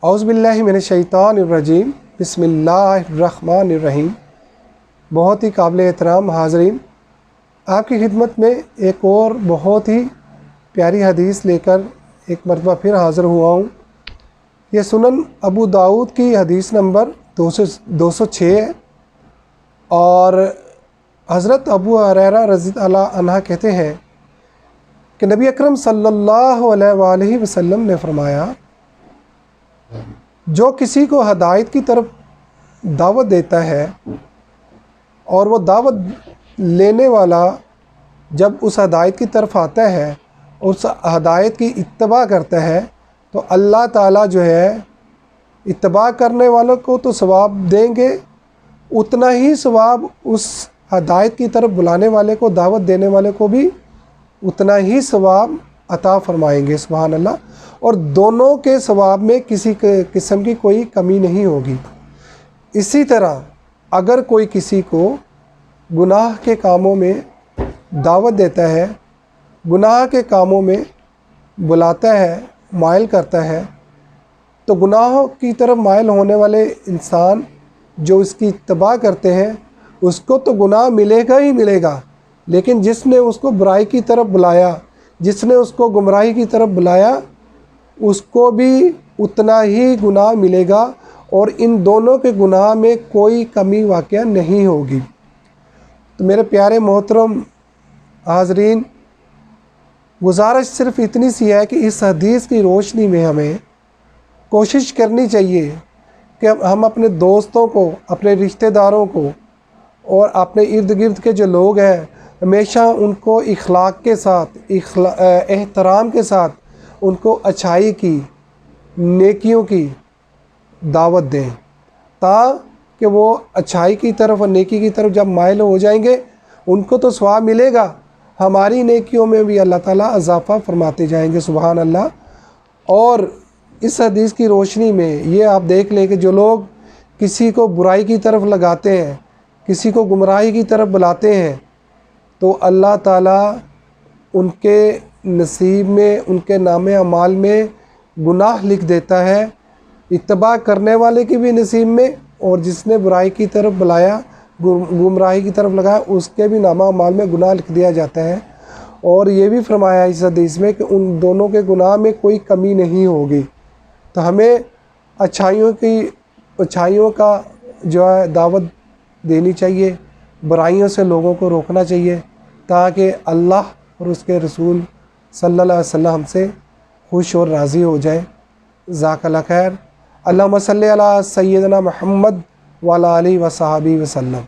اعوذ باللہ من الشیطان الرجیم، بسم اللہ الرحمن الرحیم۔ بہت ہی قابل احترام حاضرین، آپ کی خدمت میں ایک اور بہت ہی پیاری حدیث لے کر ایک مرتبہ پھر حاضر ہوا ہوں۔ یہ سنن ابو داؤد کی حدیث نمبر 206 ہے، اور حضرت ابو ہریرہ رضی اللہ عنہ کہتے ہیں کہ نبی اکرم صلی اللہ علیہ وآلہ وسلم نے فرمایا، جو کسی کو ہدایت کی طرف دعوت دیتا ہے اور وہ دعوت لینے والا جب اس ہدایت کی طرف آتا ہے، اس ہدایت کی اتباع کرتا ہے، تو اللہ تعالیٰ جو ہے اتباع کرنے والوں کو تو ثواب دیں گے، اتنا ہی ثواب اس ہدایت کی طرف بلانے والے کو، دعوت دینے والے کو بھی اتنا ہی ثواب عطا فرمائیں گے۔ سبحان اللہ۔ اور دونوں کے ثواب میں کسی قسم کی کوئی کمی نہیں ہوگی۔ اسی طرح اگر کوئی کسی کو گناہ کے کاموں میں دعوت دیتا ہے، گناہ کے کاموں میں بلاتا ہے، مائل کرتا ہے، تو گناہوں کی طرف مائل ہونے والے انسان جو اس کی اتباع کرتے ہیں، اس کو تو گناہ ملے گا ہی ملے گا، لیکن جس نے اس کو برائی کی طرف بلایا، جس نے اس کو گمراہی کی طرف بلایا، اس کو بھی اتنا ہی گناہ ملے گا، اور ان دونوں کے گناہ میں کوئی کمی واقع نہیں ہوگی۔ تو میرے پیارے محترم حاضرین، گزارش صرف اتنی سی ہے کہ اس حدیث کی روشنی میں ہمیں کوشش کرنی چاہیے کہ ہم اپنے دوستوں کو، اپنے رشتہ داروں کو اور اپنے ارد گرد کے جو لوگ ہیں، ہمیشہ ان کو اخلاق کے ساتھ، احترام کے ساتھ ان کو اچھائی کی، نیکیوں کی دعوت دیں، تاکہ وہ اچھائی کی طرف اور نیکی کی طرف جب مائل ہو جائیں گے، ان کو تو ثواب ملے گا، ہماری نیکیوں میں بھی اللہ تعالیٰ اضافہ فرماتے جائیں گے۔ سبحان اللہ۔ اور اس حدیث کی روشنی میں یہ آپ دیکھ لیں کہ جو لوگ کسی کو برائی کی طرف لگاتے ہیں، کسی کو گمراہی کی طرف بلاتے ہیں، تو اللہ تعالیٰ ان کے نصیب میں، ان کے نام اعمال میں گناہ لکھ دیتا ہے، اتباع کرنے والے کی بھی نصیب میں، اور جس نے برائی کی طرف بلایا، گمراہی کی طرف لگایا، اس کے بھی نامہ اعمال میں گناہ لکھ دیا جاتا ہے۔ اور یہ بھی فرمایا اس حدیث میں کہ ان دونوں کے گناہ میں کوئی کمی نہیں ہوگی۔ تو ہمیں اچھائیوں کا جو ہے دعوت دینی چاہیے، برائیوں سے لوگوں کو روکنا چاہیے، تاکہ اللہ اور اس کے رسول صلی اللہ علیہ وسلم ہم سے خوش اور راضی ہو جائے۔ جزاک اللہ خیر۔ اللہم صلی علی سیدنا محمد وعلی آلہ وصحبہ وسلم۔